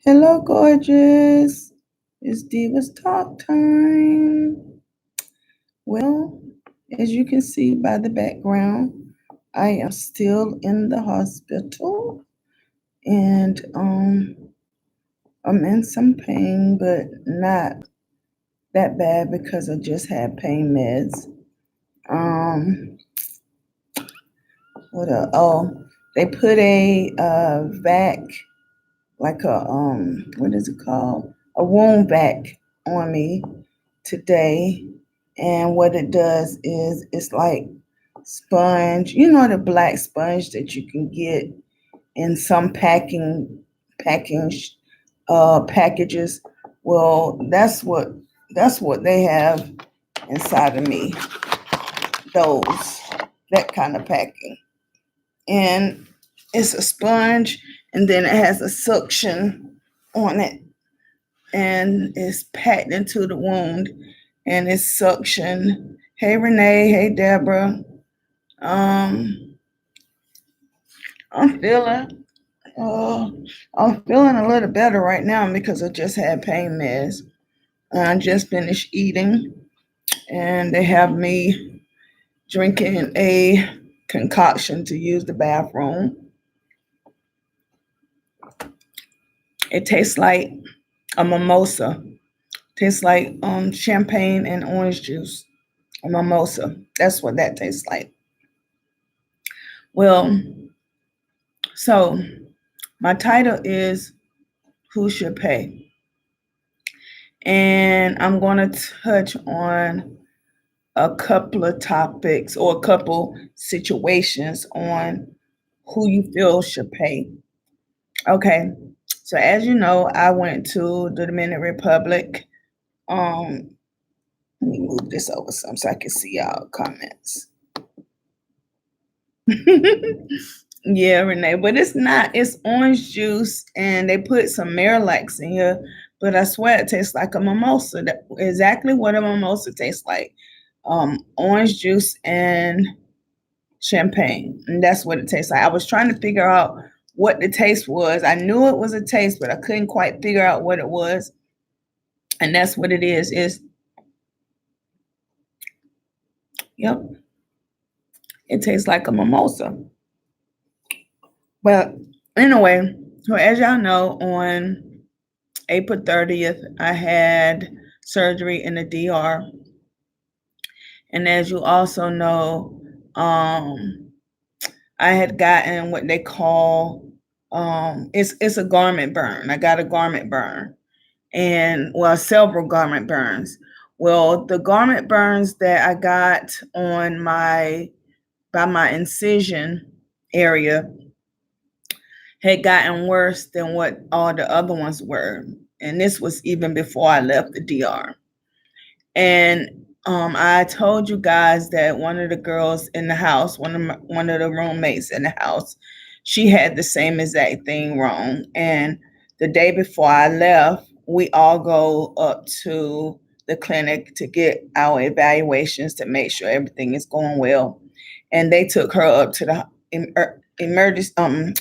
Hello, gorgeous. It's Diva's Talk Time. Well, as you can see by the background, I am still in the hospital and I'm in some pain, but not that bad because I just had pain meds. Um, what else? Oh, they put a vac, like a what is it called? A wound vac on me today. And what it does is it's like sponge, the black sponge that you can get in some packing packages. Well, that's what they have inside of me. Those that kind of packing. And it's a sponge and then it has a suction on it and it's packed into the wound and it's suction. Hey Renee, hey Deborah. Um, I'm feeling uh, I'm feeling a little better right now because I just had pain meds. I just finished eating and they have me drinking a concoction to use the bathroom. It tastes like a mimosa. Tastes like champagne and orange juice. A mimosa. That's what that tastes like. Well, so my title is Who Should Pay? And I'm going to touch on a couple of topics or a couple situations on who you feel should pay. Okay. So as you know, I went to the Dominican Republic. Um, Let me move this over some so I can see y'all comments. Yeah, Renee, but it's not. It's orange juice, and they put some Marilax in here. But I swear it tastes like a mimosa. That exactly what a mimosa tastes like. Orange juice and champagne, and that's what it tastes like. I was trying to figure out what the taste was. I knew it was a taste, but I couldn't quite figure out what it was. And that's what it is. Is yep, it tastes like a mimosa. But anyway, so as y'all know, on April 30th, I had surgery in the DR. And as you also know, I had gotten what they call it's a garment burn. I got a garment burn and well, several garment burns. Well, the garment burns that I got on my incision area had gotten worse than what all the other ones were. And this was even before I left the DR. And I told you guys that one of the girls in the house, one of the roommates in the house, she had the same exact thing wrong. And the day before I left, we all go up to the clinic to get our evaluations to make sure everything is going well. And they took her up to the emergency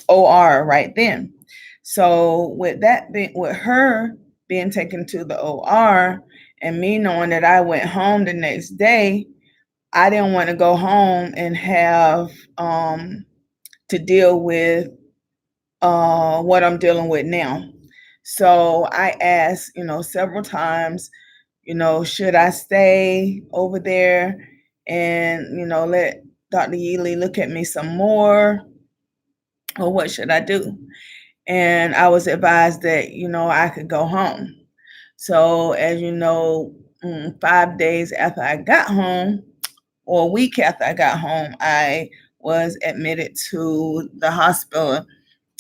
OR right then. So with her being taken to the OR and me knowing that I went home the next day, I didn't want to go home and have to deal with what I'm dealing with now. So I asked, several times, should I stay over there and, let Dr. Yealy look at me some more, or what should I do? And I was advised that, I could go home. So as you know, 5 days after I got home, or a week after I got home, I was admitted to the hospital,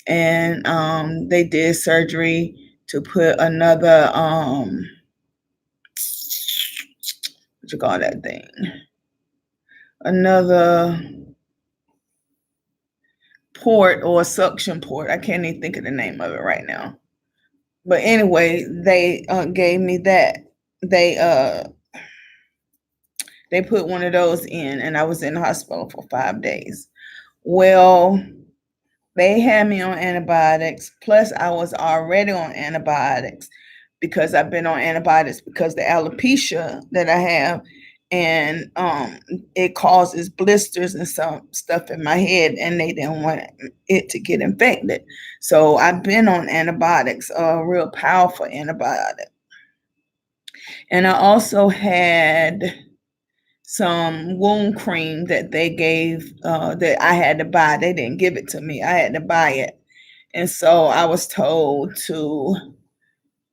and they did surgery to put another what you call that thing? Another port or suction port. I can't even think of the name of it right now. But anyway, they gave me that. They they put one of those in, and I was in the hospital for 5 days. Well, They had me on antibiotics. Plus, I was already on antibiotics because I've been on antibiotics because the alopecia that I have, and it causes blisters and some stuff in my head, and they didn't want it to get infected. So I've been on antibiotics, a real powerful antibiotic, and I also had some wound cream that they gave that I had to buy. They didn't give it to me. I had to buy it. And so I was told to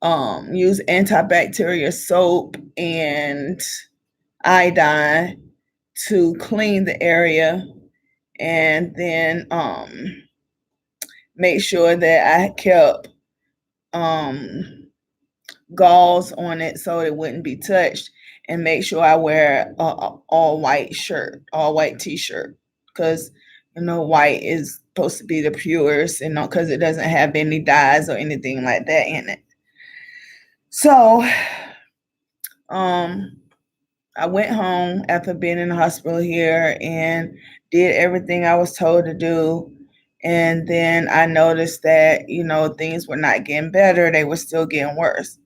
use antibacterial soap and iodine to clean the area, and then make sure that I kept um, gauze on it so it wouldn't be touched, and make sure I wear a all white shirt, all white t-shirt, because white is supposed to be the purest, because it doesn't have any dyes or anything like that in it. So um I went home after being in the hospital here and did everything I was told to do. And then I noticed that, things were not getting better, they were still getting worse.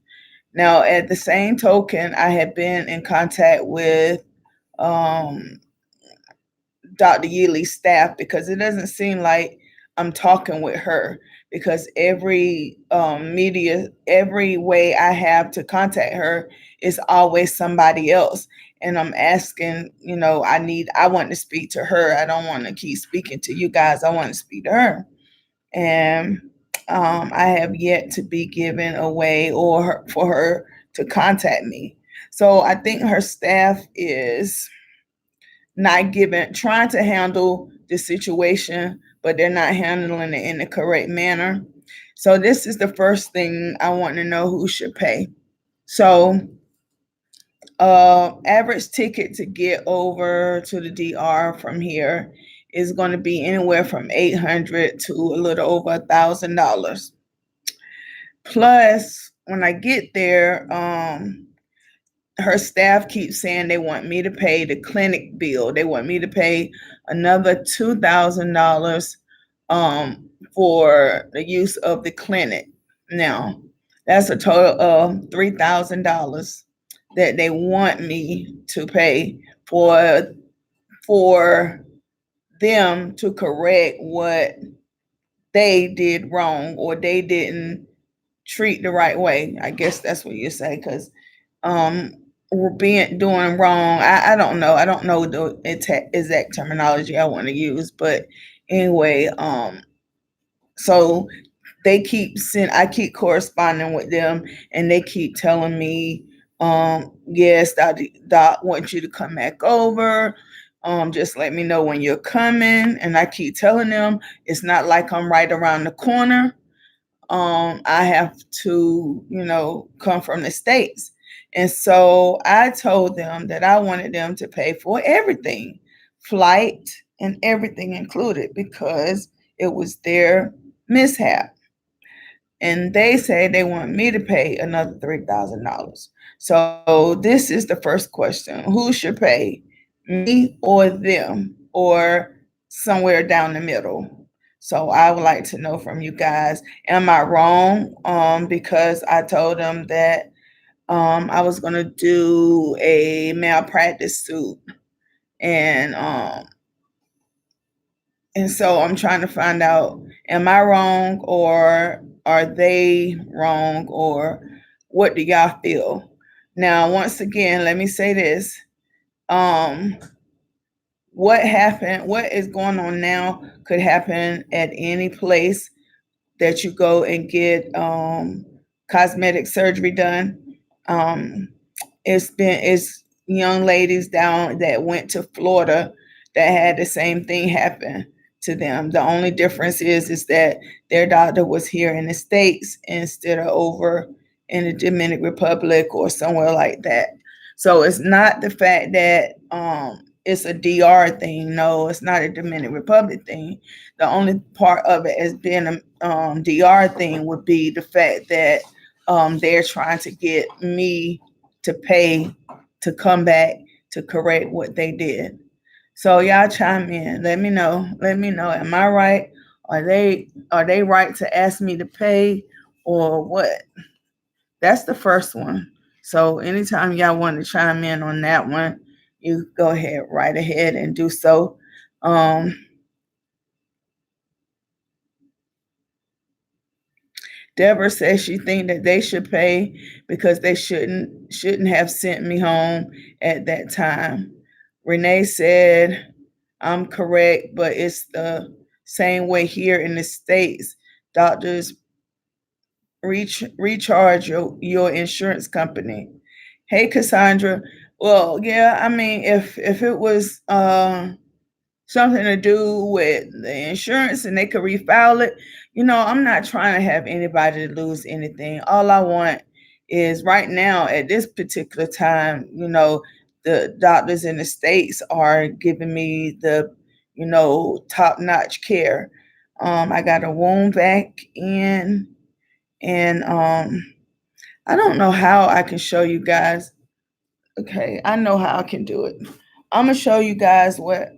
Now, at the same token, I had been in contact with um, Dr. Yealy's staff, because it doesn't seem like I'm talking with her, because every every way I have to contact her is always somebody else. And I'm asking, I want to speak to her. I don't want to keep speaking to you guys. I want to speak to her. And I have yet to be given a way for her to contact me. So I think her staff is not giving, trying to handle the situation, but they're not handling it in the correct manner. So this is the first thing I want to know: who should pay. So average ticket to get over to the DR from here is going to be anywhere from 800 to a little over $1,000. Plus, when I get there, her staff keeps saying they want me to pay the clinic bill. They want me to pay another $2,000 for the use of the clinic. Now, that's a total of $3,000 that they want me to pay for them to correct what they did wrong, or they didn't treat the right way. I guess that's what you say, because um being doing wrong. I don't know the exact terminology I want to use, but anyway, so I keep corresponding with them, and they keep telling me, yes, doc wants you to come back over. Just let me know when you're coming. And I keep telling them it's not like I'm right around the corner. I have to, come from the States. And so I told them that I wanted them to pay for everything, flight and everything included, because it was their mishap. And they say they want me to pay another $3,000. So this is the first question: who should pay, me or them, or somewhere down the middle? So I would like to know from you guys: am I wrong? Because I told them that I was gonna do a malpractice suit, and so I'm trying to find out, am I wrong, or are they wrong, or what do y'all feel? Now, once again, let me say this. Um, what happened, what is going on now could happen at any place that you go and get cosmetic surgery done. Um, it's young ladies down that went to Florida that had the same thing happen to them. The only difference is that their doctor was here in the States instead of over in the Dominican Republic or somewhere like that. So it's not the fact that it's a DR thing. No, it's not a Dominican Republic thing. The only part of it as being a DR thing would be the fact that they're trying to get me to pay to come back to correct what they did. So y'all chime in. Let me know. Let me know. Am I right, Are they right to ask me to pay or what? That's the first one. So anytime y'all want to chime in on that one, you go ahead, right ahead and do so. Um, Deborah says she think that they should pay because they shouldn't have sent me home at that time. Renee said I'm correct, but it's the same way here in the States. Doctors recharge your insurance company. Hey Cassandra. Well, yeah, I mean if it was something to do with the insurance and they could refile it, I'm not trying to have anybody to lose anything. All I want is right now at this particular time, the doctors in the States are giving me the, top-notch care. I got a wound vac in and I don't know how I can show you guys. Okay, I know how I can do it. I'm gonna show you guys what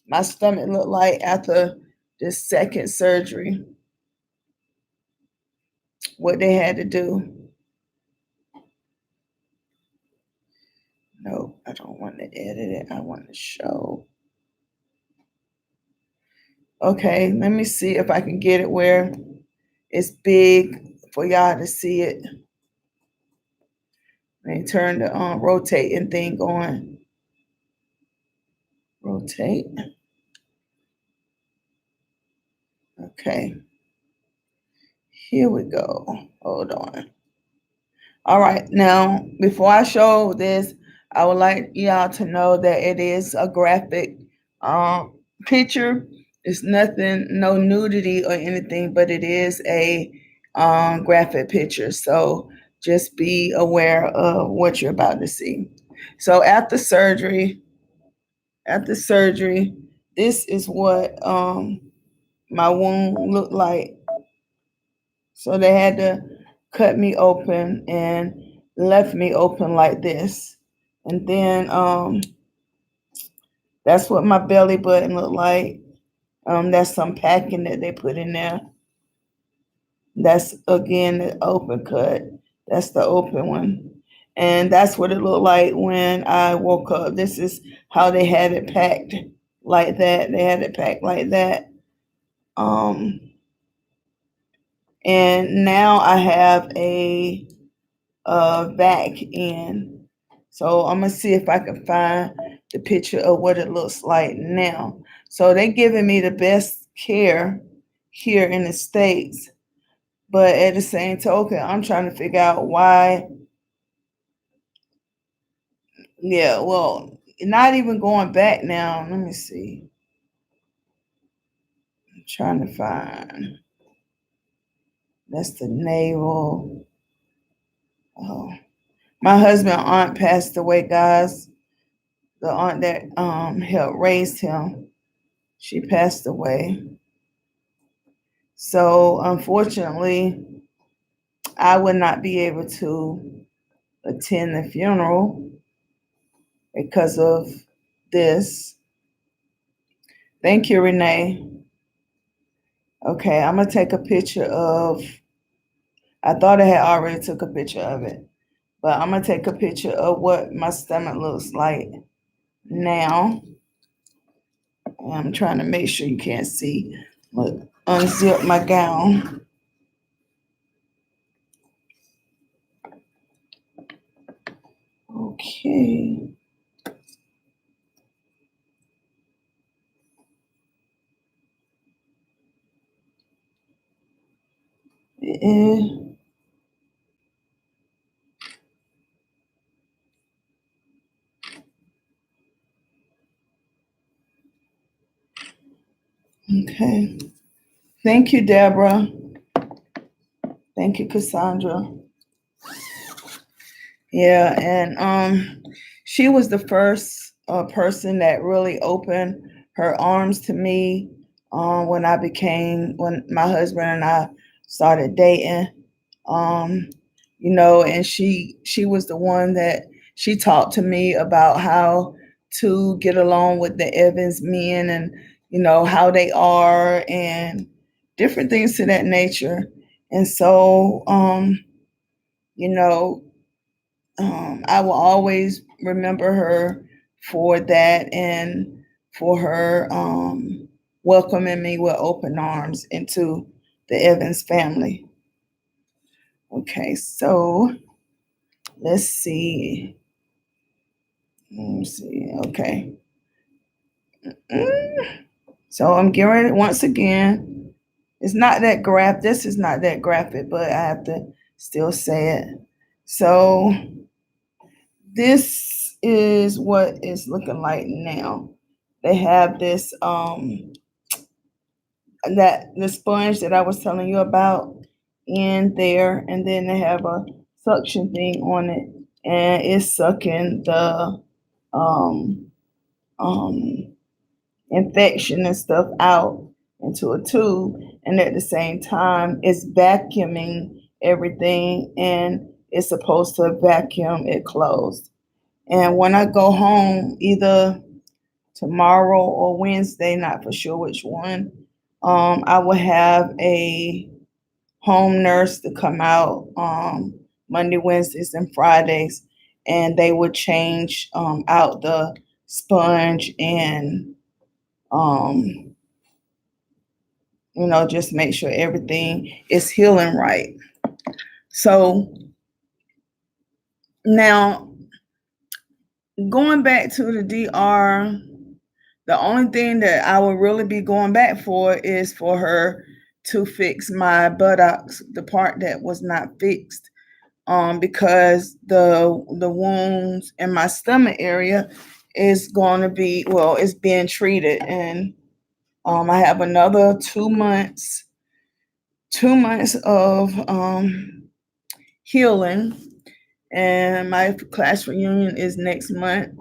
my stomach looked like after this second surgery, what they had to do. No, I don't want to edit it. I want to show. Okay, let me see if I can get it where it's big for y'all to see it. Let me turn the rotating thing on. Rotate. Okay, here we go. Hold on. All right, now before I show this, I would like y'all to know that it is a graphic picture. It's nothing, no nudity or anything, but it is a graphic picture. So just be aware of what you're about to see. So after surgery, this is what my wound looked like. So they had to cut me open and left me open like this. And then that's what my belly button looked like. That's some packing that they put in there. That's again the open cut. That's the open one. And that's what it looked like when I woke up. This is how they had it packed like that. They had it packed like that. Um, and now I have a back in. So I'm gonna see if I can find the picture of what it looks like now. So they're giving me the best care here in the States, but at the same token, I'm trying to figure out why. Yeah, well, not even going back now. Let me see. I'm trying to find. That's the navel. Oh, my husband aunt passed away, guys. The aunt that helped raise him, she passed away. So unfortunately, I would not be able to attend the funeral because of this. Thank you, Renee. Okay, I'm gonna take a picture of. I thought I had already took a picture of it, but I'm gonna take a picture of what my stomach looks like now. I'm trying to make sure you can't see. Look, unzip my gown. Okay. Eh, okay. Thank you, Deborah. Thank you, Cassandra. Yeah, and she was the first person that really opened her arms to me when my husband and I started dating. Um, and she was the one that she talked to me about how to get along with the Evans men and how they are and different things to that nature. And so, you know, I will always remember her for that and for her welcoming me with open arms into the Evans family. Okay, so let's see. Let's see. Okay. Mm. So I'm getting ready once again. It's not that graphic. This is not that graphic, but I have to still say it. So this is what it's looking like now. They have this that the sponge that I was telling you about in there, and then they have a suction thing on it, and it's sucking the um um infection and stuff out into a tube, and at the same time it's vacuuming everything, and it's supposed to vacuum it closed. And when I go home, either tomorrow or Wednesday, not for sure which one, I will have a home nurse to come out Monday, Wednesdays, and Fridays, and they would change out the sponge and um, just make sure everything is healing right. So now going back to the DR, the only thing that I will really be going back for is for her to fix my buttocks, the part that was not fixed, because the wounds in my stomach area is going to be, well, it's being treated, and I have another 2 months, 2 months of healing, and my class reunion is next month,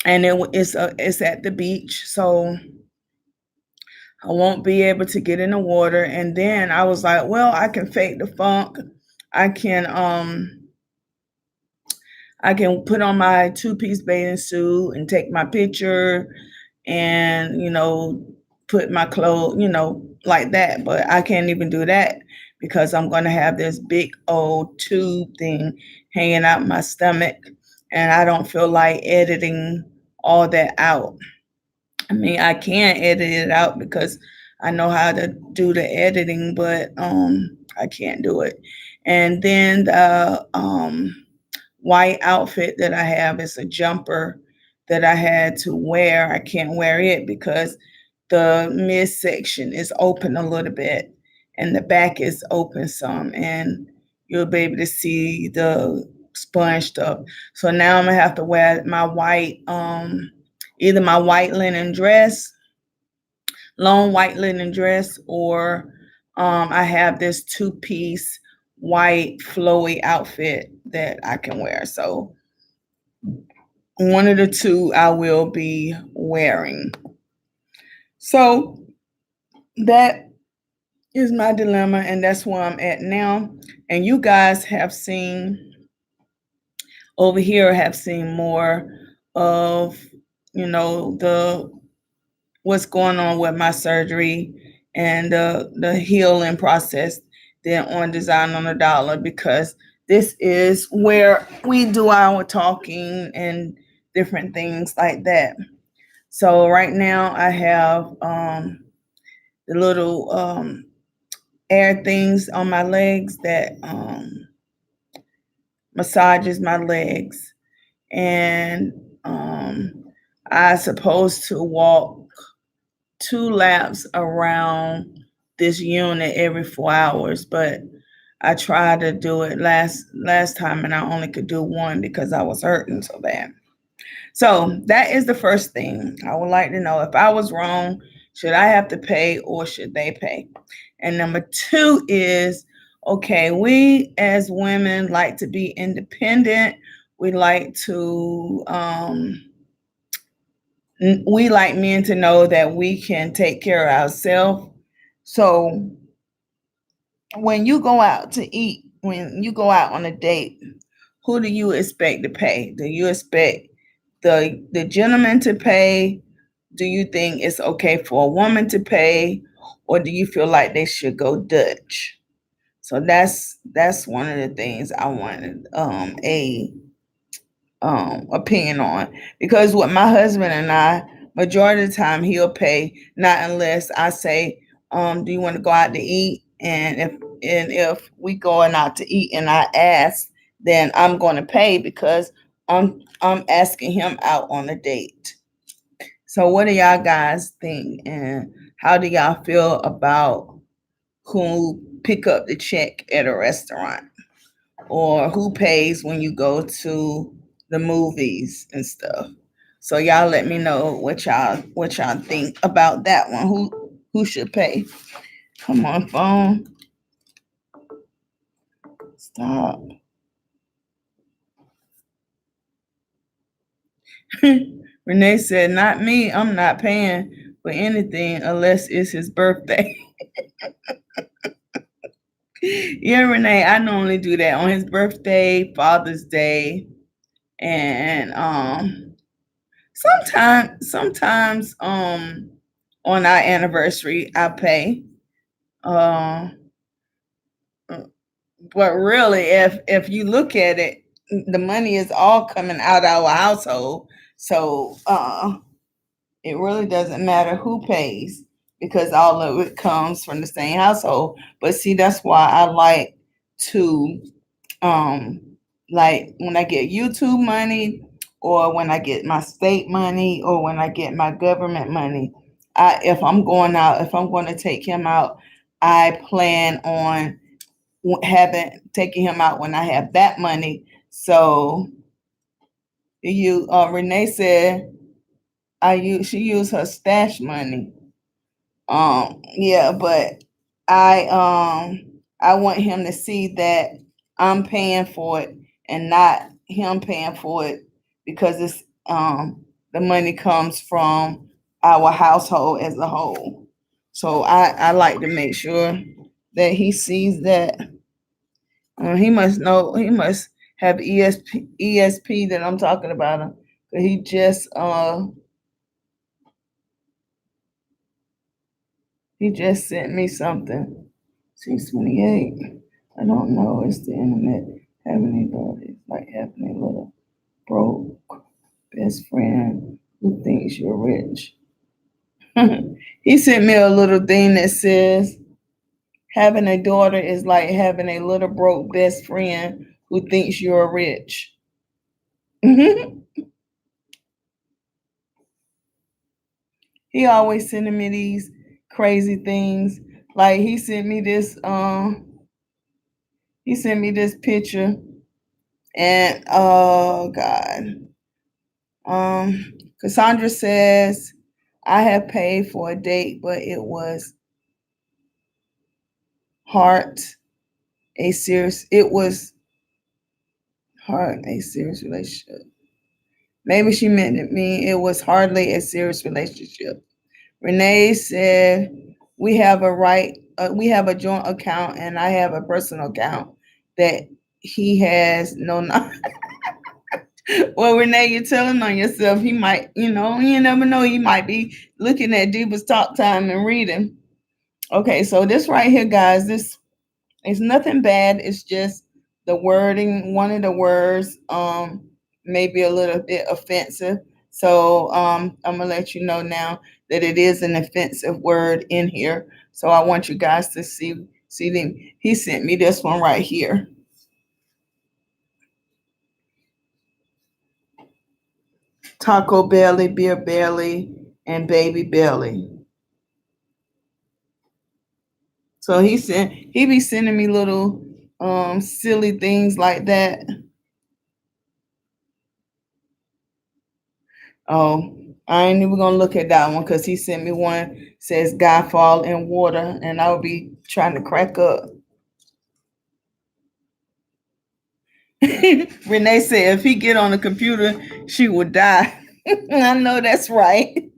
and it's at the beach, so I won't be able to get in the water. And then I was like, well, I can fake the funk. I can I can put on my two-piece bathing suit and take my picture and, put my clothes, like that. But I can't even do that because I'm going to have this big old tube thing hanging out my stomach. And I don't feel like editing all that out. I mean, I can edit it out because I know how to do the editing, but I can't do it. And then the white outfit that I have is a jumper that I had to wear. I can't wear it because the midsection is open a little bit and the back is open some, and you'll be able to see the sponge stuff. So now I'm gonna have to wear my white either my white linen dress, long white linen dress, or I have this two-piece white flowy outfit that I can wear. So one of the two I will be wearing. So that is my dilemma, and that's where I'm at now. And you guys have seen over here, have seen more of, the what's going on with my surgery and the healing process than on Design on a Dollar, because this is where we do our talking and different things like that. So right now I have the little air things on my legs that massages my legs, and I supposed to walk 2 laps around this unit every 4 hours, but I tried to do it last time and I only could do one because I was hurting so bad. So that is the first thing I would like to know. If I was wrong, should I have to pay or should they pay? And number two is, okay, we as women like to be independent. We like to we like men to know that we can take care of ourselves. So when you go out to eat, when you go out on a date, who do you expect to pay? Do you expect the gentleman to pay, Do you think it's okay for a woman to pay, or do you feel like they should go Dutch? So that's one of the things I wanted a opinion on, because with my husband and I, majority of the time he'll pay, not unless I say, do you want to go out to eat? And if we going out to eat and I ask, then I'm going to pay because I'm asking him out on a date. So what do y'all guys think, and how do y'all feel about who pick up the check at a restaurant, or who pays when you go to the movies and stuff? So y'all let me know what y'all think about that one. Who should pay? Come on, phone. Stop. Renee said, not me. I'm not paying for anything unless it's his birthday. Yeah, Renee, I normally do that on his birthday, Father's Day, and sometimes on our anniversary I pay. Uh, but really, if you look at it, the money is all coming out of our household. So it really doesn't matter who pays, because all of it comes from the same household. But see, that's why I like to, um like when I get YouTube money, or when I get my state money, or when I get my government money, if I'm going out, if I'm going to take him out, I plan on having taking him out when I have that money. So you Renee said she used her stash money. Yeah, but I want him to see that I'm paying for it and not him paying for it, because it's the money comes from our household as a whole. So I like to make sure that he sees that. He must know, he must have ESP that I'm talking about him. He just sent me something. 628. I don't know. It's the internet. Having a daughter is like having a little broke best friend who thinks you're rich. He sent me a little thing that says, having a daughter is like having a little broke best friend who thinks you're rich. He always sending me these crazy things. Like he sent me this picture, and oh God. Cassandra says, I have paid for a date, but it was heart it was hard a serious relationship. Maybe she meant it mean it was hardly a serious relationship. Renee said, we have a joint account, and I have a personal account that he has no knowledge. Well, Renee, you're telling on yourself. He might, you never know. He might be looking at Diva's Talk Time and reading. Okay, so this right here, guys, this is nothing bad. It's just the wording. One of the words may be a little bit offensive. So I'm gonna let you know now that it is an offensive word in here. So I want you guys to see them. He sent me this one right here. Taco belly, beer belly, and baby belly. So he be sending me little silly things like that. Oh, I ain't even gonna look at that one, because he sent me one says guy fall in water, and I'll be trying to crack up. Renee said if he get on the computer, she would die. I know that's right.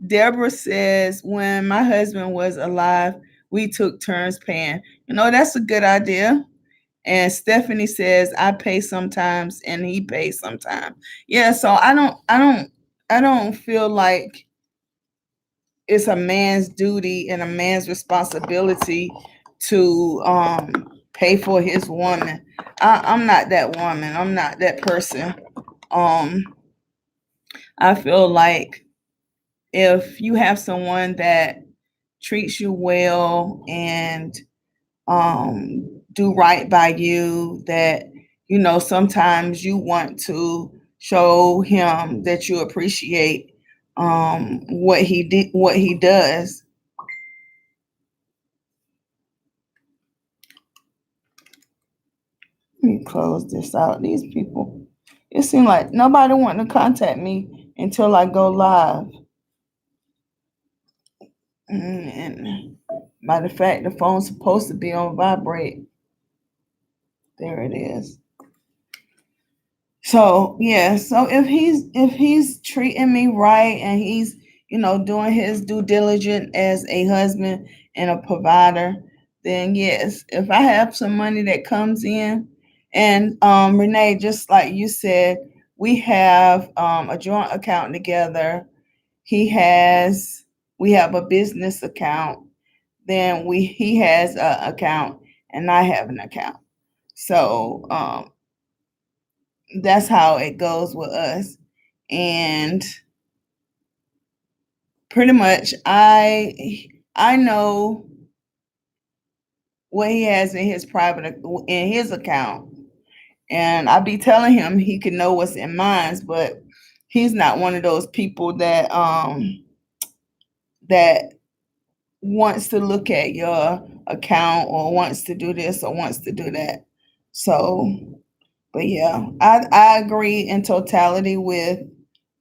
Deborah says when my husband was alive, we took turns paying. That's a good idea. And Stephanie says I pay sometimes and he pays sometimes. Yeah, so I don't feel like it's a man's duty and a man's responsibility to pay for his woman. I'm not that woman. I'm not that person. Um, I feel like if you have someone that treats you well and do right by you, that sometimes you want to show him that you appreciate what he does. Let me close this out. These people, it seems like nobody want to contact me until I go live. And matter of fact, the phone's supposed to be on vibrate. There it is. So yeah, so if he's treating me right and he's doing his due diligence as a husband and a provider, then yes. If I have some money that comes in, and Renee, just like you said, we have a joint account together. He has we have a business account. Then he has an account and I have an account. So that's how it goes with us. And pretty much I know what he has in his in his account, and I be telling him he can know what's in mine, but he's not one of those people that wants to look at your account or wants to do this or wants to do that. So, but yeah, I agree in totality with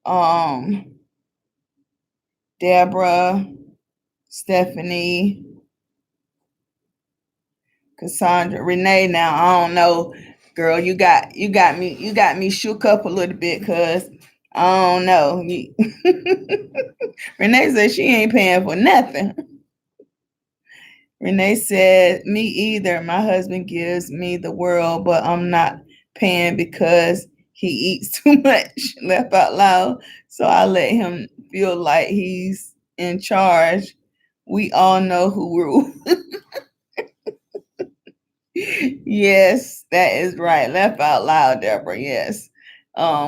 um Deborah, Stephanie, Cassandra, Renee. Now I don't know, girl. You got me shook up a little bit because I don't know. Renee said she ain't paying for nothing. Renee said, "Me either. My husband gives me the world, but I'm not paying because he eats too much." Laugh out loud. So I let him feel like he's in charge. We all know who rules. Yes, that is right. Laugh out loud, Deborah. Yes.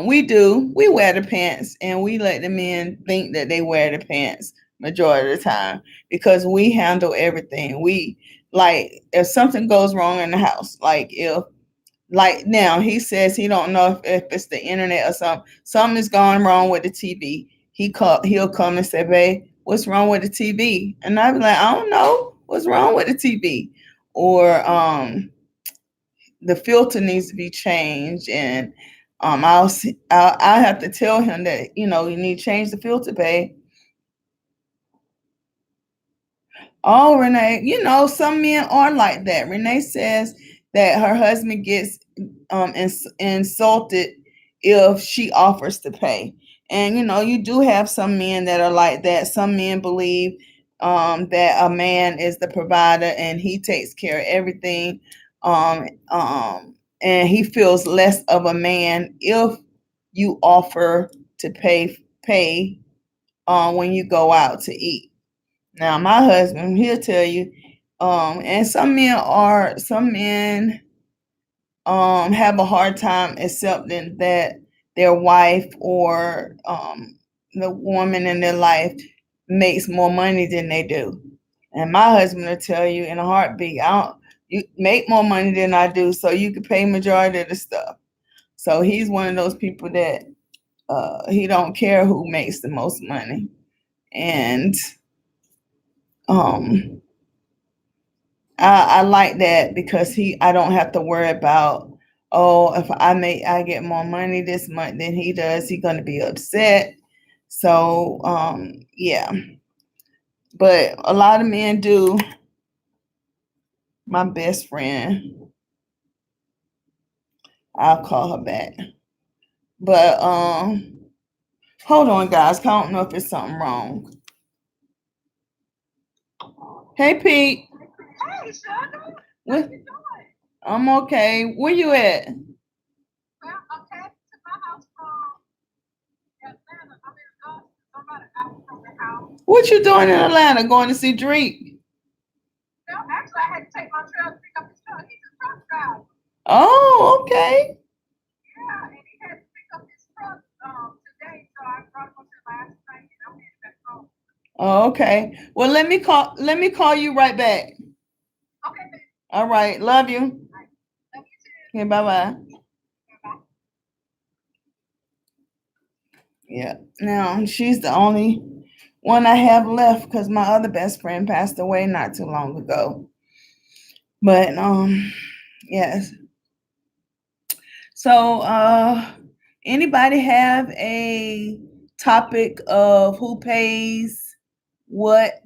We do. We wear the pants and we let the men think that they wear the pants majority of the time because we handle everything. We like if something goes wrong in the house, like now he says he don't know if it's the internet or something is going wrong with the TV. He'll come and say, "Babe, what's wrong with the TV?" And I'll be like, "I don't know what's wrong with the TV." Or the filter needs to be changed, and I'll have to tell him that you need to change the filter, babe. Oh, Renee, some men are like that. Renee says that her husband gets insulted if she offers to pay. And you do have some men that are like that. Some men believe that a man is the provider and he takes care of everything. Um, and he feels less of a man if you offer to pay when you go out to eat. Now, my husband, he'll tell you, and some men have a hard time accepting that their wife or the woman in their life makes more money than they do. And my husband will tell you in a heartbeat, I don't you make more money than I do, so you can pay majority of the stuff. So he's one of those people that he don't care who makes the most money. And um I like that because I don't have to worry about, oh, if I get more money this month than he does, he gonna be upset. So yeah. But a lot of men do. My best friend, I'll call her back. But hold on guys, I don't know if it's something wrong. Hey Pete. Hey Shonda. What? How you doing? I'm okay. Where you at? Well, I'm heading to my house from Atlanta. I'm in Austin. What you doing in Atlanta? Going to see Drake? Oh, okay. Oh, okay. Well, let me call you right back. All right. Love you. Okay, bye-bye. Yeah. Now, she's the only one I have left because my other best friend passed away not too long ago. But yes. So anybody have a topic of who pays what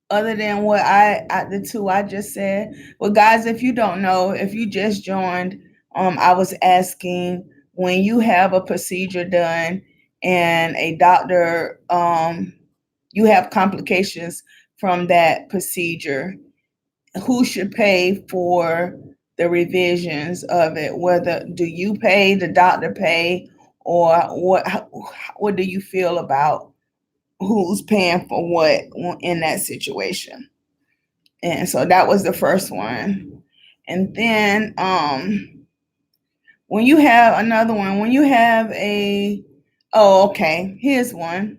other than what the two I just said? Well, guys, if you don't know, if you just joined, I was asking, when you have a procedure done and a doctor, you have complications from that procedure, who should pay for the revisions of it? Whether do you pay, the doctor pay, or what do you feel about who's paying for what in that situation? And so that was the first one. And then when you have another one, when you have a, oh, okay, here's one.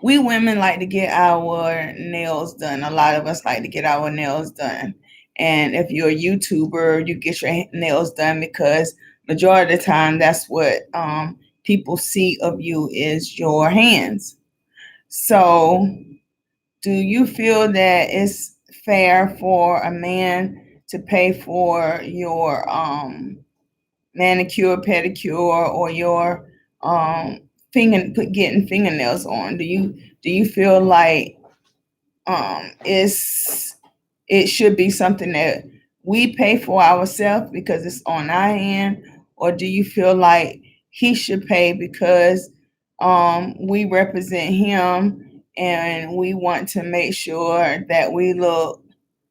We women like to get our nails done. A lot of us like to get our nails done. And if you're a YouTuber, you get your nails done because majority of the time that's what people see of you is your hands. So do you feel that it's fair for a man to pay for your manicure, pedicure, or your getting fingernails on? Do you feel like it should be something that we pay for ourselves because it's on our hand, or do you feel like he should pay because we represent him and we want to make sure that we look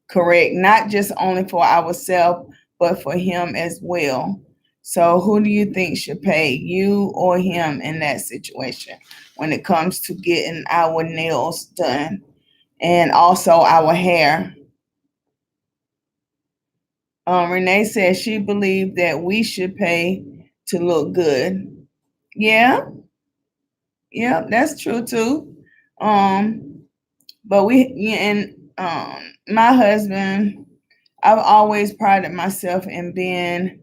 correct, not just only for ourselves, but for him as well? So, who do you think should pay, you or him, in that situation when it comes to getting our nails done and also our hair? Renee says she believed that we should pay to look good. Yeah, yeah, that's true too. Um, but yeah, and my husband, I've always prided myself in being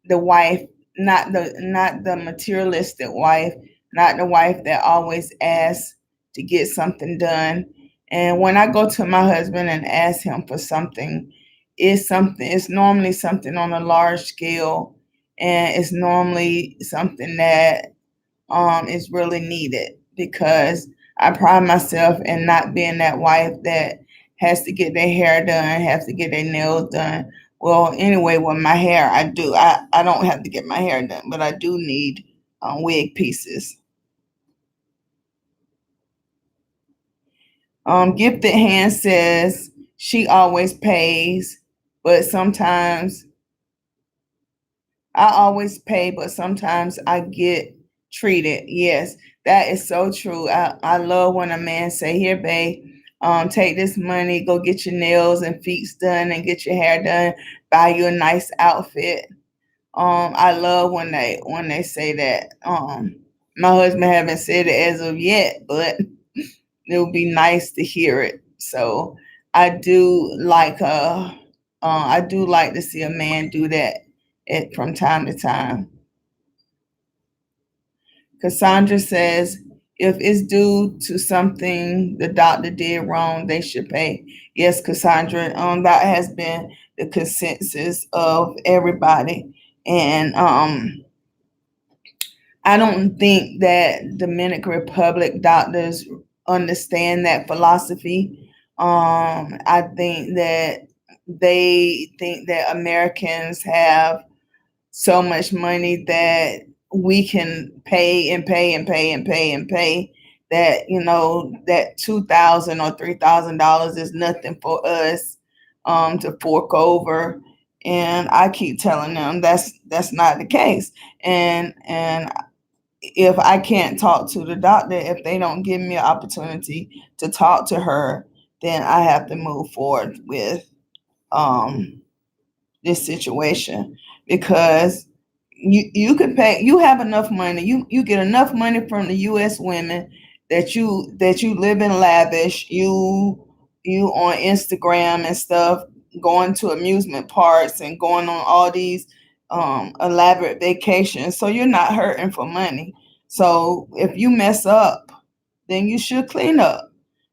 the wife, not the materialistic wife, not the wife that always asks to get something done. And when I go to my husband and ask him for something, it's normally something on a large scale, and it's normally something that is really needed because I pride myself in not being that wife that has to get their hair done, has to get their nails done. Well, anyway, with my hair, I do. I don't have to get my hair done, but I do need wig pieces. Gifted Hand says she always pays, but sometimes I always pay, but sometimes I get treated. Yes, that is so true. I love when a man say, "Here, babe, take this money, go get your nails and feet done and get your hair done, buy you a nice outfit." I love when they say that. My husband haven't said it as of yet, but it would be nice to hear it. So I do like I do like to see a man do that from time to time. Cassandra says if it's due to something the doctor did wrong, they should pay. Yes, Cassandra, that has been the consensus of everybody. And I don't think that Dominican Republic doctors understand that philosophy. I think that they think that Americans have so much money that we can pay and pay and pay and pay and pay, that that $2,000 or $3,000 is nothing for us to fork over. And I keep telling them that's not the case. And if I can't talk to the doctor, if they don't give me an opportunity to talk to her, then I have to move forward with um this situation, because you could pay, you have enough money, you get enough money from the US women that you live in lavish, you on Instagram and stuff, going to amusement parks and going on all these elaborate vacations, so you're not hurting for money. So if you mess up, then you should clean up.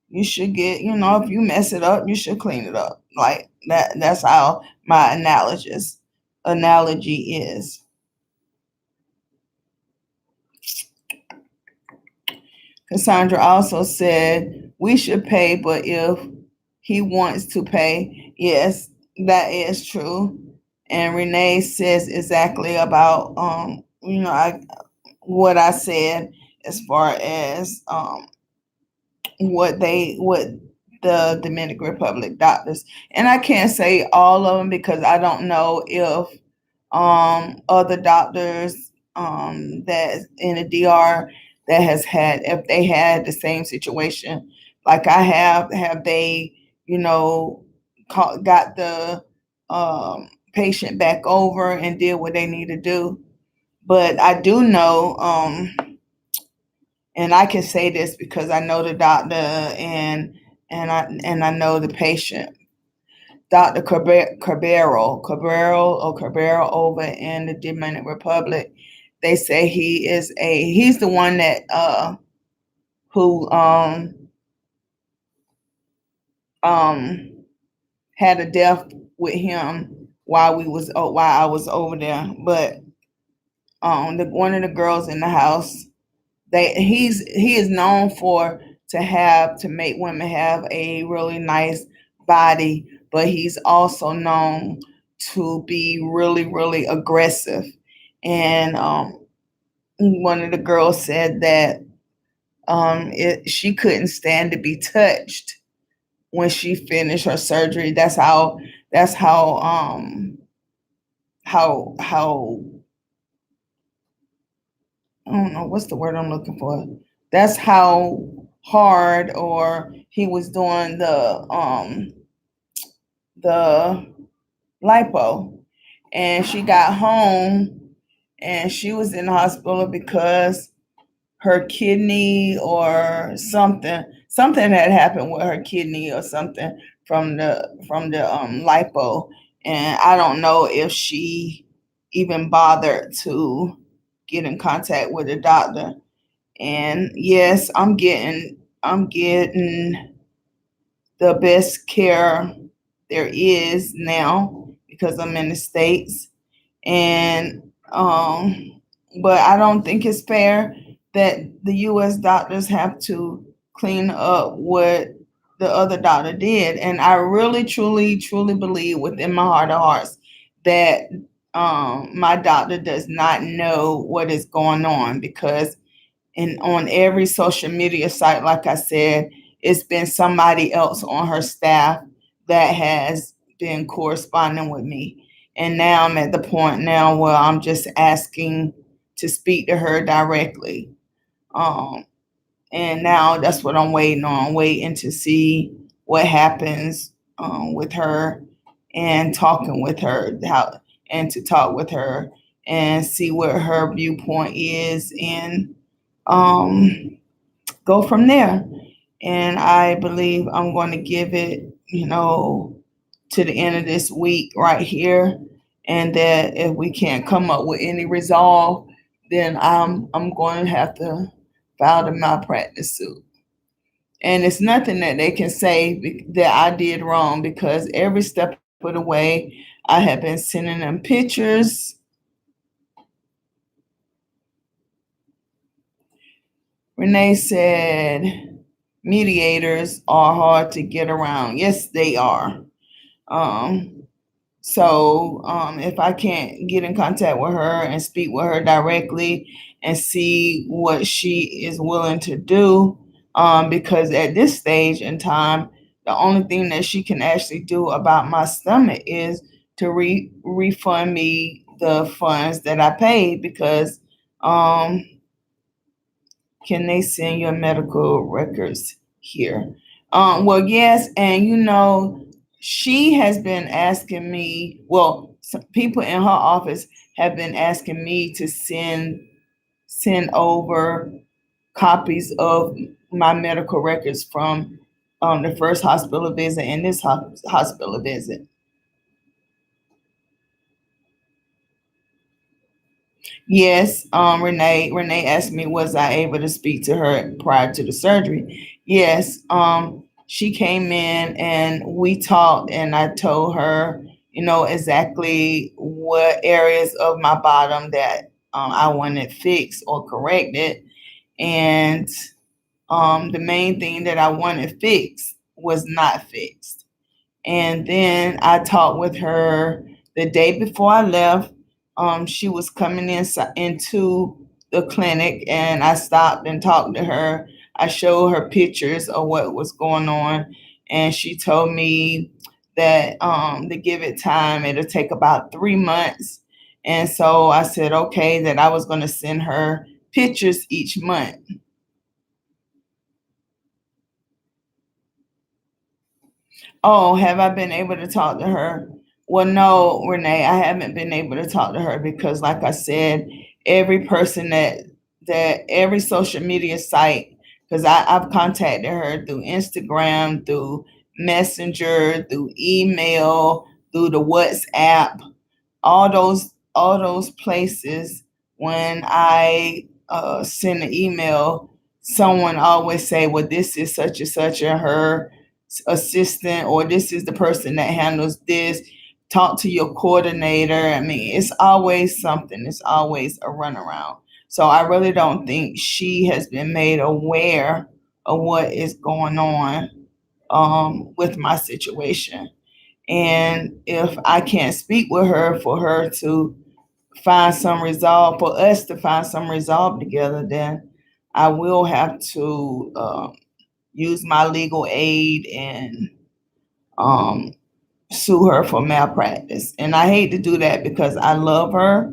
You should get, if you mess it up, you should clean it up. Like that. That's how my analogy is. Cassandra also said we should pay, but if he wants to pay, yes, that is true. And Renee says exactly about I what I said as far as what the Dominican Republic doctors. And I can't say all of them because I don't know if other doctors that in the DR that has had, if they had the same situation like I have they, you know, got the patient back over and did what they need to do. But I do know, and I can say this because I know the doctor, and I know the patient. Dr. Cabero over in the Dominican Republic. They say he's the one that who um had a death with him while I was over there. But one of the girls in the house, he is known for to make women have a really nice body, but he's also known to be really really aggressive. And one of the girls said that she couldn't stand to be touched when she finished her surgery. That's how I don't know what's the word I'm looking for. That's how hard, or he was doing the lipo. And she got home and she was in the hospital because her kidney or something had happened with her kidney or something from the lipo. And I don't know if she even bothered to get in contact with the doctor. And yes, I'm getting the best care there is now because I'm in the States. And but I don't think it's fair that the US doctors have to clean up what the other doctor did. And I really truly truly believe within my heart of hearts that my doctor does not know what is going on, because on every social media site, like I said, it's been somebody else on her staff that has been corresponding with me. And now I'm at the point now where I'm just asking to speak to her directly. Um, and now that's what I'm waiting on, waiting to see what happens with her, and talking with her, how and to talk with her and see what her viewpoint is, and um, go from there. And I believe I'm going to give it, to the end of this week right here. And that if we can't come up with any resolve, then I'm going to have to file the malpractice suit. And it's nothing that they can say that I did wrong, because every step of the way I have been sending them pictures. Renee said mediators are hard to get around. Yes, they are. Um, so if I can't get in contact with her and speak with her directly and see what she is willing to do, because at this stage in time, the only thing that she can actually do about my stomach is to refund me the funds that I paid, because um, can they send your medical records here? Well, yes, and she has been asking me. Well, some people in her office have been asking me to send over copies of my medical records from the first hospital visit and this hospital visit. Yes, Renee asked me, was I able to speak to her prior to the surgery? Yes, she came in and we talked, and I told her, exactly what areas of my bottom that I wanted fixed or corrected, and the main thing that I wanted fixed was not fixed. And then I talked with her the day before I left. She was coming into the clinic, and I stopped and talked to her. I showed her pictures of what was going on, and she told me that to give it time, it'll take about 3 months. And so I said, okay, that I was going to send her pictures each month. Oh, have I been able to talk to her? Well, no, Renee, I haven't been able to talk to her because, like I said, every person that every social media site, because I've contacted her through Instagram, through Messenger, through email, through the WhatsApp, all those places. When I send an email, someone always say, well, this is such and such and her assistant, or this is the person that handles this. Talk to your coordinator. I mean, it's always something. It's always a runaround. So I really don't think she has been made aware of what is going on with my situation. And if I can't speak with her for her to find some resolve, for us to find some resolve together, then I will have to use my legal aid and um, sue her for malpractice. And I hate to do that because I love her.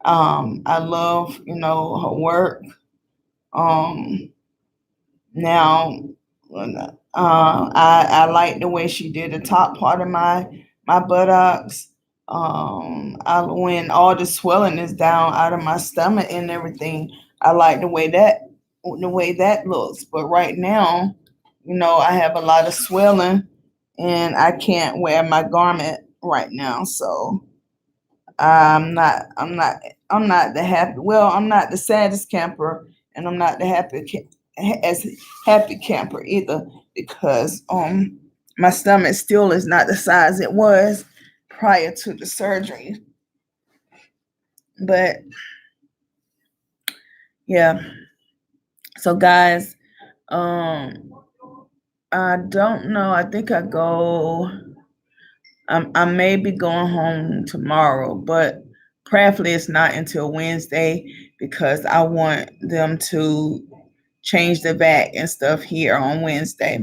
I love, her work. Um, Now, I like the way she did the top part of my buttocks. When all the swelling is down out of my stomach and everything, I like the way that looks. But right now, I have a lot of swelling, and I can't wear my garment right now. So I'm not the happy. Well, I'm not the saddest camper, and I'm not the as happy camper either, because my stomach still is not the size it was prior to the surgery. But yeah, so guys, um I don't know. I think I may be going home tomorrow, but prayerfully it's not until Wednesday, because I want them to change the vac and stuff here on Wednesday.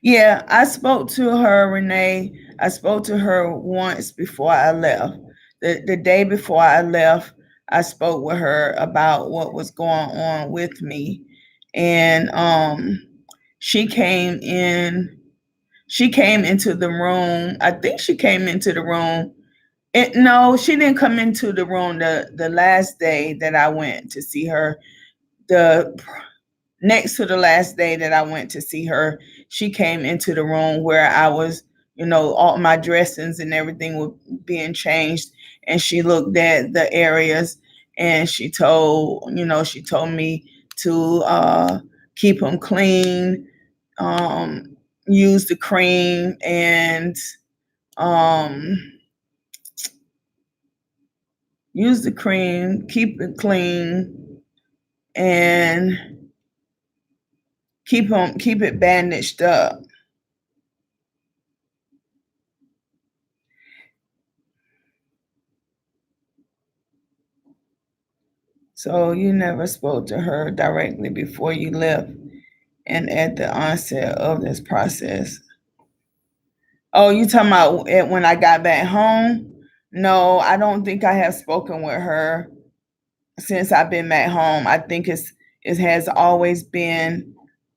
Yeah, I spoke to her, Renee. I spoke to her once before I left. The day before I left, I spoke with her about what was going on with me. And she came in she came into the room. I think she came into the room. No, she didn't come into the room the last day that I went to see her. The next to the last day that I went to see her, she came into the room where I was, all my dressings and everything were being changed. And she looked at the areas, and she told me to keep them clean, um, use the cream, and um, keep it clean, and keep it bandaged up. So you never spoke to her directly before you left and at the onset of this process. Oh, you talking about when I got back home? No, I don't think I have spoken with her since I've been back home. I think it has always been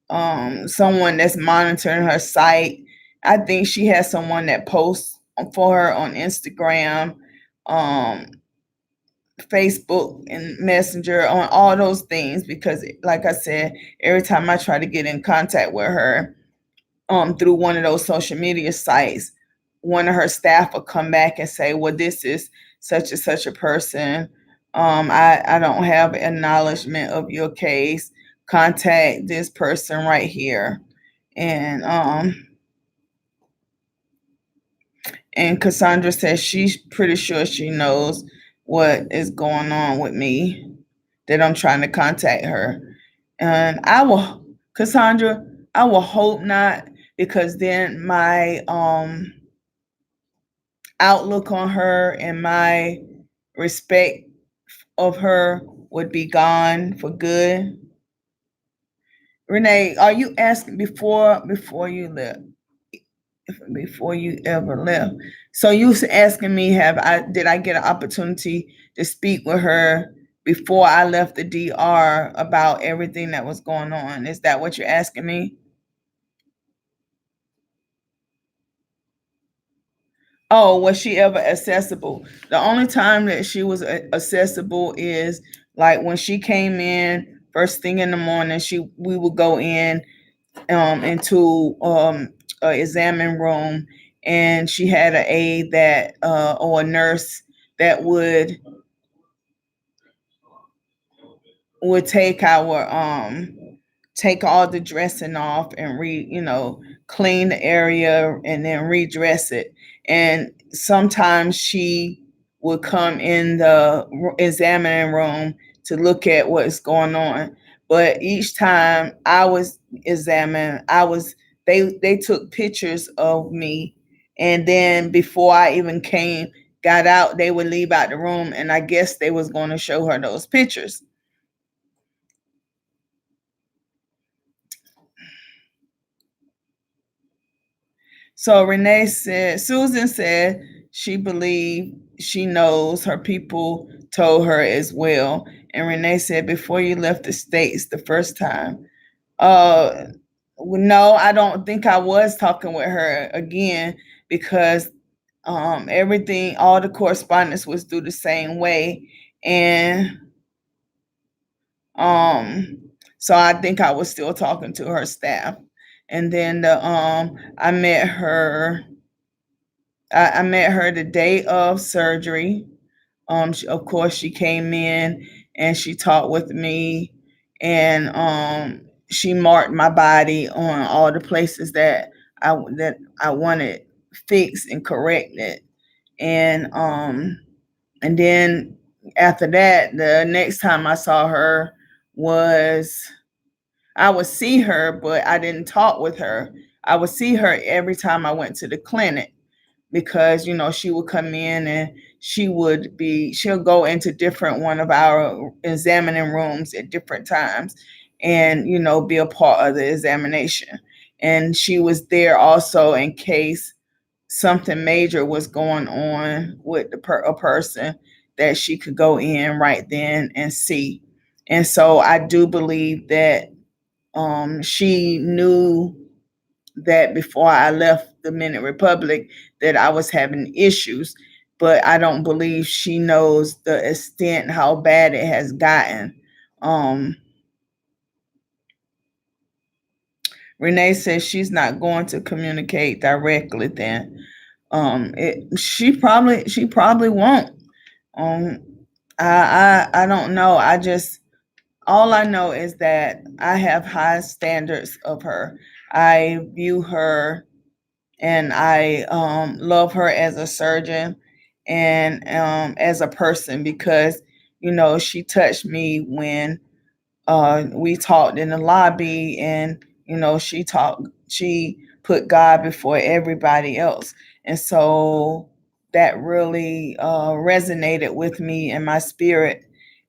someone that's monitoring her site. I think she has someone that posts for her on Instagram, um, Facebook, and Messenger, on all those things. Because, like I said, every time I try to get in contact with her, through one of those social media sites, one of her staff will come back and say, "Well, this is such and such a person. I don't have acknowledgement of your case. Contact this person right here." And Cassandra says she's pretty sure she knows what is going on with me, that I'm trying to contact her. And Cassandra, I will hope not, because then my outlook on her and my respect of her would be gone for good. Renee, are you asking before you left? Before you ever left. So you was asking me, have I did I get an opportunity to speak with her before I left the DR about everything that was going on? Is that what you're asking me? Oh, was she ever accessible? The only time that she was accessible is like when she came in first thing in the morning. We would go in into a examine room, and she had an aide that or a nurse that would take all the dressing off and clean the area and then redress it. And sometimes she would come in the examining room to look at what's going on. But each time I was examined, they took pictures of me, and then before I even got out, they would leave out the room, and I guess they was going to show her those pictures. So Susan said she believed she knows her people told her as well. And Renee said, before you left the States the first time, uh, no, I don't think I was talking with her again, because everything, all the correspondence was through the same way. And um, so I think I was still talking to her staff. And then I met her I met her the day of surgery. Of course, she came in and she talked with me, and she marked my body on all the places that I wanted fixed and corrected. And and then after that, the next time I saw her was I would see her, but I didn't talk with her. I would see her every time I went to the clinic, because she would come in and she'll go into different one of our examining rooms at different times, and be a part of the examination. And she was there also in case something major was going on with a person, that she could go in right then and see. And so I do believe that she knew that before I left the Minute Republic that I was having issues, but I don't believe she knows the extent how bad it has gotten. Um, Renee says she's not going to communicate directly. Then she probably won't. Um, I don't know. All I know is that I have high standards of her. I view her and I love her as a surgeon and as a person, because she touched me when we talked in the lobby, and she put God before everybody else, and so that really resonated with me in my spirit.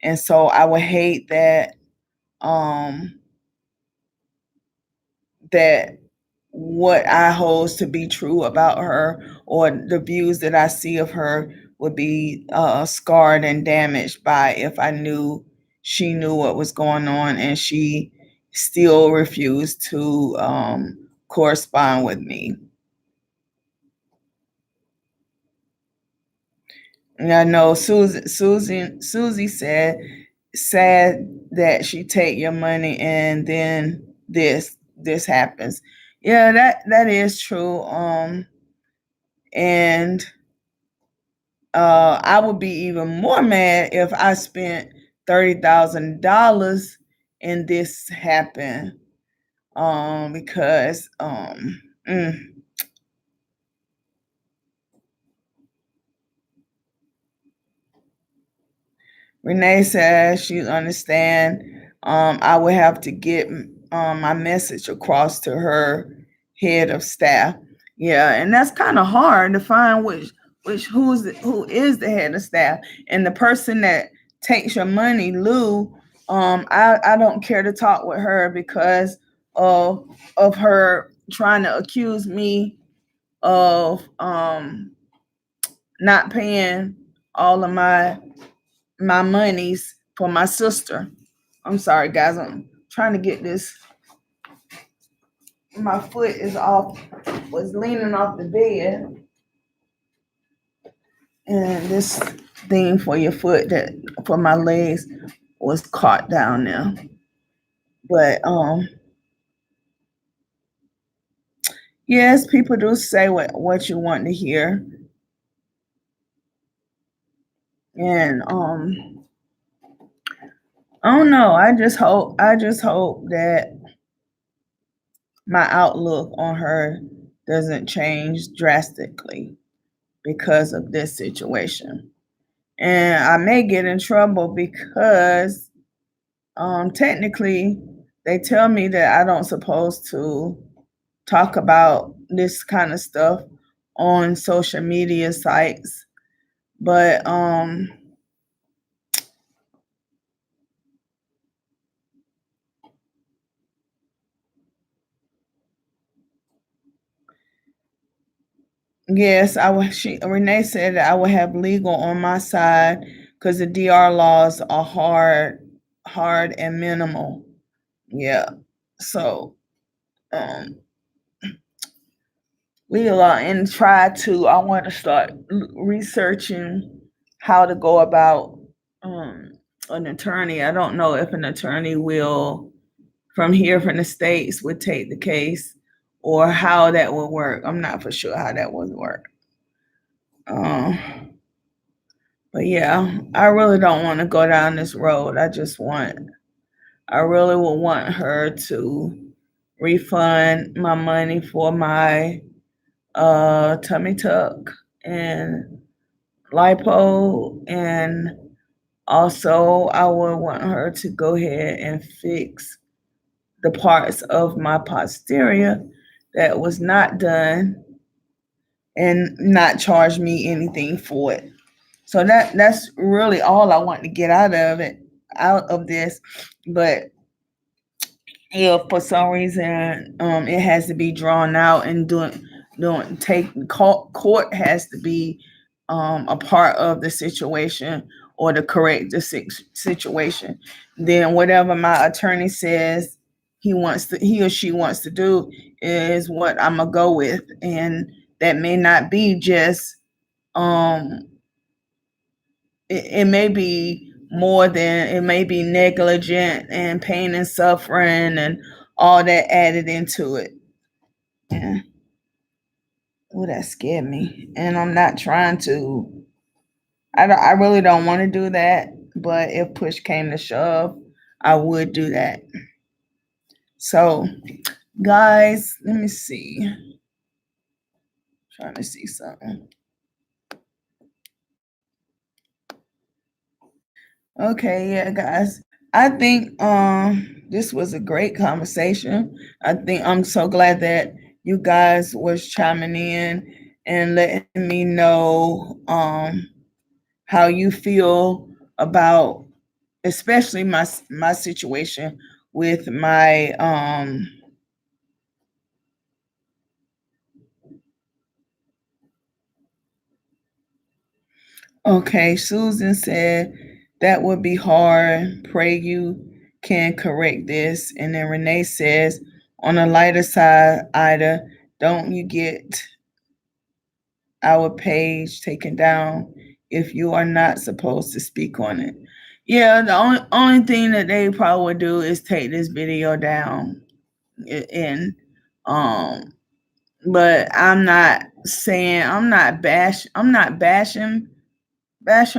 And so I would hate um, that what I hold to be true about her, or the views that I see of her, would be scarred and damaged by if I knew she knew what was going on and she still refused to correspond with me. And I know Susie said that she take your money and then this happens. Yeah, that is true. And I would be even more mad if I spent $30,000 and this happened. Because mm, Renee says she understand. I would have to get my message across to her head of staff. Yeah, and that's kind of hard to find who is the head of staff and the person that takes your money, Lou. I don't care to talk with her because of of her trying to accuse me of not paying all of my monies for my sister. I'm sorry, guys. I'm trying to get this. My foot is off, was leaning off the bed, and this thing for your foot that for my legs was caught down there. But yes, people do say what you want to hear, and I don't know. I just hope that my outlook on her doesn't change drastically because of this situation. And I may get in trouble because technically they tell me that I don't supposed to talk about this kind of stuff on social media sites. But yes, I was. She Renee said that I would have legal on my side because the DR laws are hard and minimal. Yeah. So um legal law and try to. I want to start researching how to go about um an attorney. I don't know if an attorney will from here from the states would take the case or how that would work. I'm not for sure how that would work. Um, but yeah, I really don't want to go down this road. I really would want her to refund my money for my tummy tuck and lipo, and also I would want her to go ahead and fix the parts of my posterior that was not done and not charge me anything for it. So that's really all I want to get out of this. But if for some reason it has to be drawn out and doing take court has to be a part of the situation or to correct the situation, then whatever my attorney says he or she wants to do is what I'm gonna go with, and that may not be just um it may be more than it may be negligent and pain and suffering and all that added into it. Yeah. Oh, that scared me. And I'm not trying to, I really don't want to do that. But if push came to shove, I would do that. So, guys, let me see. Trying to see something. Okay, yeah, guys. I think this was a great conversation. I think I'm so glad that you guys was chiming in and letting me know how you feel about especially my situation with Okay, Susan said that would be hard. Pray you can correct this. And then Renee says, on a lighter side, Ida, don't you get our page taken down if you are not supposed to speak on it? Yeah, the only thing that they probably would do is take this video down. And um but I'm not bashing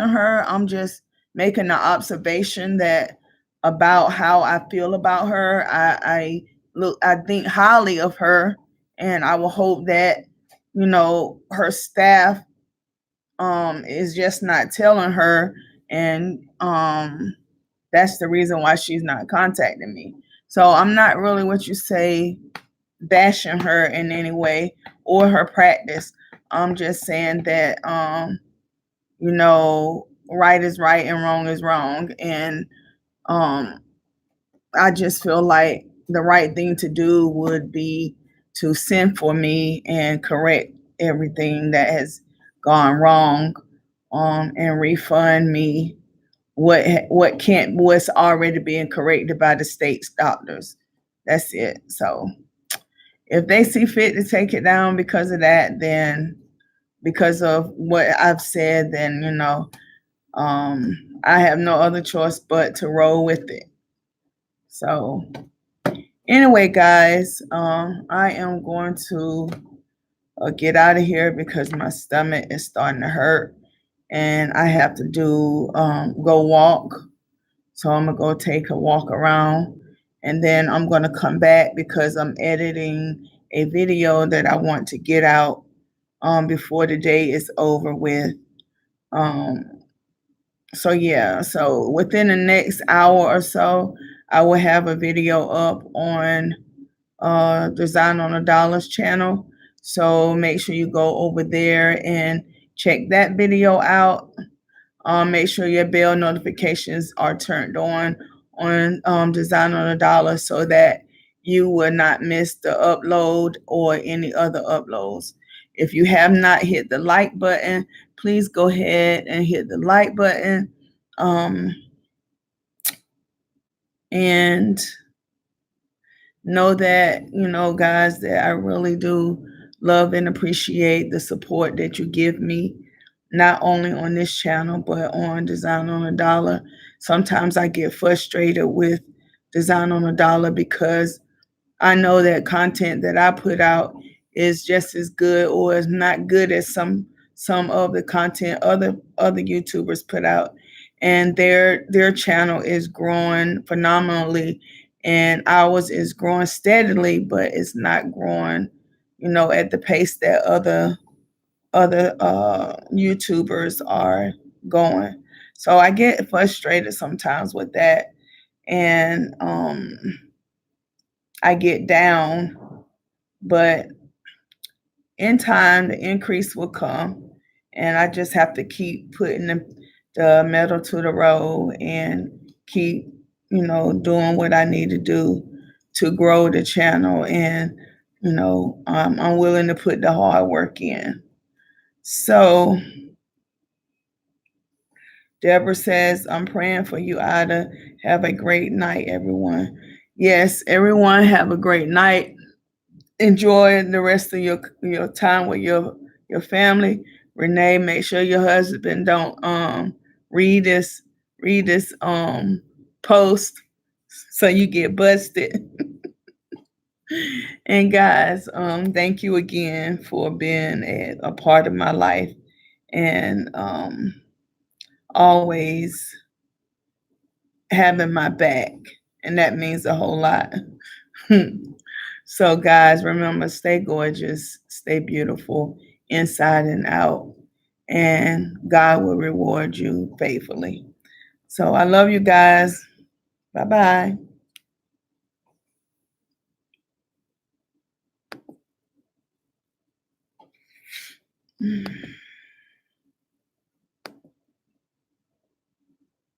her. I'm just making the observation that about how I feel about her. I think highly of her, and I will hope that her staff is just not telling her, and that's the reason why she's not contacting me. So I'm not really what you say bashing her in any way or her practice. I'm just saying that right is right and wrong is wrong. And um, I just feel like the right thing to do would be to send for me and correct everything that has gone wrong, and refund me what's already being corrected by the state's doctors. That's it. So if they see fit to take it down because of that, then because of what I've said, then I have no other choice but to roll with it. So anyway, guys, I am going to get out of here because my stomach is starting to hurt, and I have to do go walk. So I'm gonna go take a walk around, and then I'm gonna come back because I'm editing a video that I want to get out before the day is over with. Um, so yeah, so within the next hour or so, I will have a video up on Design on a Dollar's channel. So make sure you go over there and check that video out. Make sure your bell notifications are turned on Design on a Dollar so that you will not miss the upload or any other uploads. If you have not hit the like button, please go ahead and hit the like button. And know that, guys, that I really do love and appreciate the support that you give me, not only on this channel, but on Design on a Dollar. Sometimes I get frustrated with Design on a Dollar because I know that content that I put out is just as good or is not good as some of the content other YouTubers put out, and their channel is growing phenomenally, and ours is growing steadily, but it's not growing, at the pace that other YouTubers are going. So I get frustrated sometimes with that, and I get down, but in time the increase will come, and I just have to keep putting the metal to the road and keep doing what I need to do to grow the channel. And I'm willing to put the hard work in. So Deborah says, I'm praying for you, Ida. Have a great night, everyone. Yes, everyone, have a great night. Enjoy the rest of your time with your family. Renee, make sure your husband don't read this post so you get busted. And guys, thank you again for being a part of my life, and always having my back, and that means a whole lot. So, guys, remember, stay gorgeous, stay beautiful inside and out, and God will reward you faithfully. So, I love you guys. Bye bye.